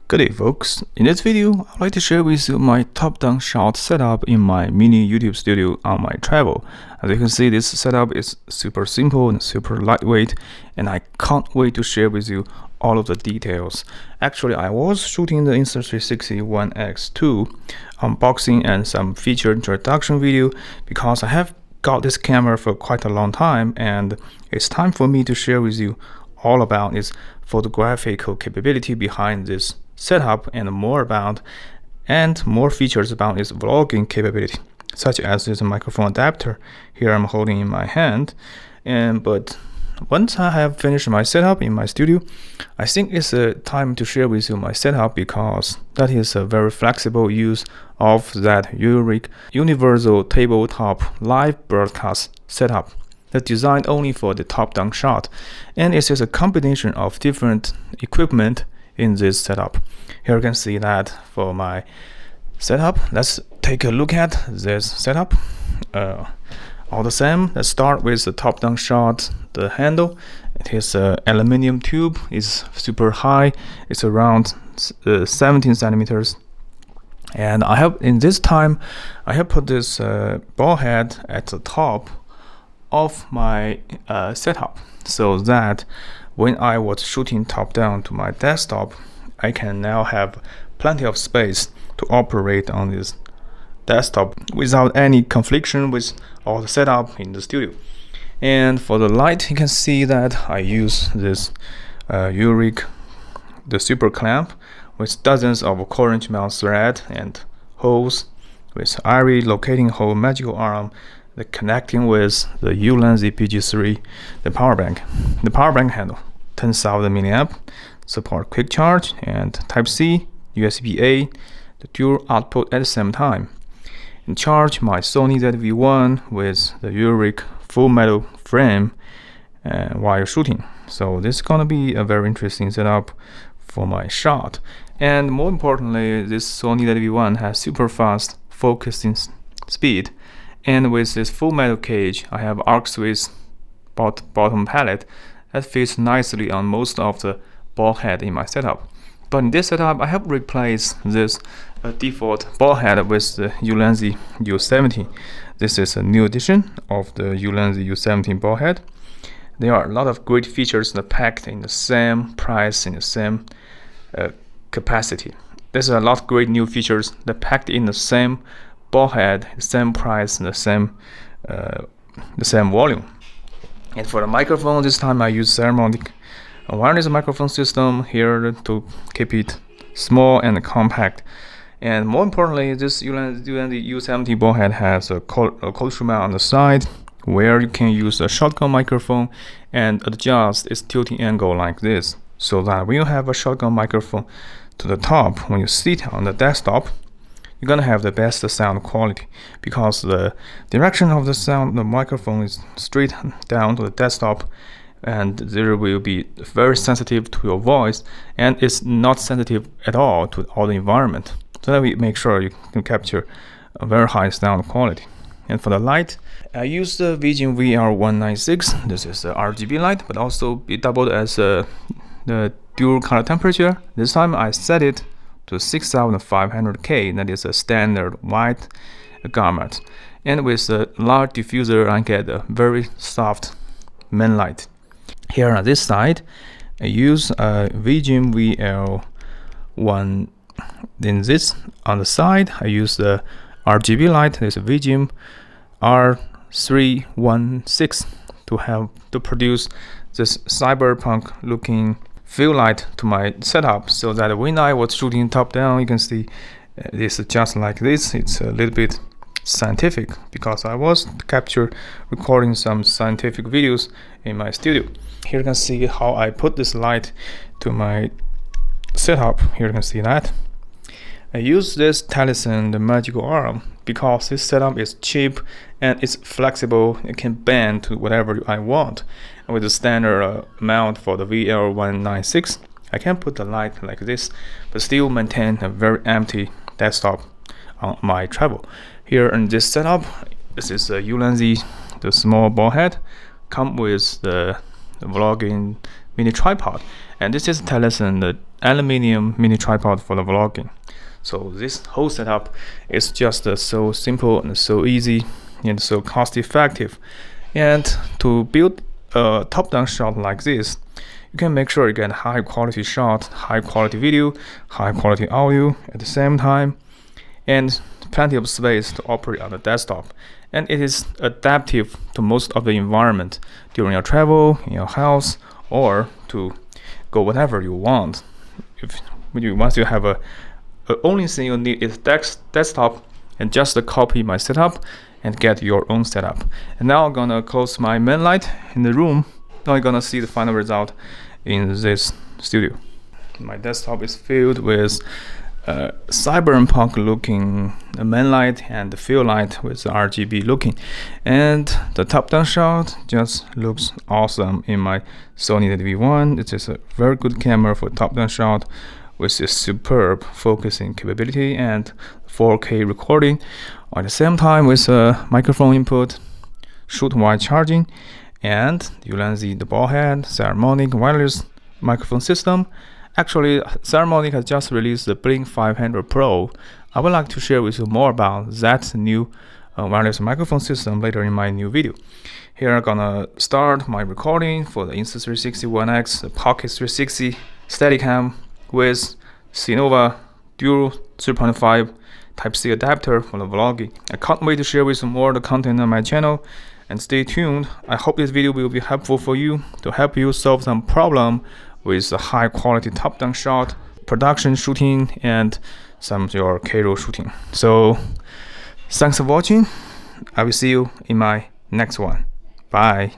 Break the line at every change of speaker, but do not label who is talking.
Good day folks, in this video I'd like to share with you my top-down shot setup in my mini YouTube studio on my travel. As you can see, this setup is super simple and super lightweight, and I can't wait to share with you all of the details. Actually, I was shooting the Insta360 One X2 unboxing and some feature introduction video because I have got this camera for quite a long time, and it's time for me to share with you all about its photographical capability behind this setup and more features about its vlogging capability, such as this microphone adapter here I'm holding in my hand. But once I have finished my setup in my studio, I think it's time to share with you my setup, because that is a very flexible use of that uurig universal tabletop live broadcast setup that's designed only for the top-down shot, and it's just a combination of different equipment in this setup. Here you can see that for my setup. Let's take a look at this setup. All the same, let's start with the top-down shot. The handle, it is an aluminum tube, is super high, it's around 17 centimeters. And I have put this ball head at the top of my setup, so that when I was shooting top down to my desktop, I can now have plenty of space to operate on this desktop without any confliction with all the setup in the studio. And for the light, you can see that I use this uurig, the super clamp, with dozens of orange mount thread and holes, with every locating hole magical arm, the connecting with the ulanzi PG3, the power bank handle, 10,000 milliamp, support quick charge and Type-C, USB-A, the dual output at the same time, and charge my Sony ZV-1 with the uurig full metal frame while shooting. So this is gonna be a very interesting setup for my shot. And more importantly, this Sony ZV-1 has super fast focusing speed. And with this full metal cage, I have arc Swiss bottom pallet that fits nicely on most of the ball head in my setup. But in this setup, I have replaced this default ball head with the ulanzi U70. This is a new edition of the ulanzi U70 ball head. There are a lot of great features that packed in the same price and the same capacity. There's a lot of great new features that packed in the same ball head, same price, and the same volume. And for the microphone, this time I use ceramic wireless microphone system here to keep it small and compact. And more importantly, this ulanzi U70 ball head has a cold mount on the side, where you can use a shotgun microphone and adjust its tilting angle like this, so that when you have a shotgun microphone to the top, when you sit on the desktop, you're gonna have the best sound quality, because the direction of the sound, the microphone is straight down to the desktop, and there will be very sensitive to your voice, and it's not sensitive at all to all the environment. So that we make sure you can capture a very high sound quality. And for the light, I use the Vision VR196. This is a RGB light, but also it doubled as the dual color temperature. This time I set it to 6500K, that is a standard white gamut. And with a large diffuser, I get a very soft main light. Here on this side, I use a Vision VL1. Then this on the side, I use the RGB light. There's a Vision R316 to produce this cyberpunk looking fill light to my setup, so that when I was shooting top down, you can see this is just like this. It's a little bit scientific, because I was recording some scientific videos in my studio. Here you can see how I put this light to my setup. Here you can see that I use this Talisman, the magical arm, because this setup is cheap and it's flexible. It can bend to whatever I want. And with the standard mount for the VL196, I can put the light like this, but still maintain a very empty desktop on my travel. Here in this setup, this is a ulanzi, the small ball head, come with the vlogging mini tripod, and this is Talisman, the aluminium mini tripod for the vlogging. So this whole setup is just so simple and so easy and so cost effective. And to build a top-down shot like this, you can make sure you get high quality shot, high quality video, high quality audio at the same time, and plenty of space to operate on the desktop. And it is adaptive to most of the environment during your travel, in your house, or to go whatever you want. Once you have the only thing you need is desktop, and just copy my setup and get your own setup. And now I'm gonna close my main light in the room. Now you're gonna see the final result in this studio. My desktop is filled with cyberpunk looking main light and the fill light with RGB looking, and the top-down shot just looks awesome in my Sony ZV-1. It is a very good camera for top-down shot with a superb focusing capability and 4K recording, at the same time with a microphone input, shoot while charging, and ulanzi the ball head, Saramonic wireless microphone system. Actually, Saramonic has just released the Blink 500 Pro. I would like to share with you more about that new wireless microphone system later in my new video. Here I'm gonna start my recording for the Insta360 One X, the Pocket 360 Steadicam with Cinova Dual 3.5 Type-C adapter for the vlogging. I can't wait to share with you more of the content on my channel, and stay tuned. I hope this video will be helpful for you to help you solve some problem with a high quality top-down shot, production shooting, and some of your K-roll shooting. So thanks for watching. I will see you in my next one. Bye.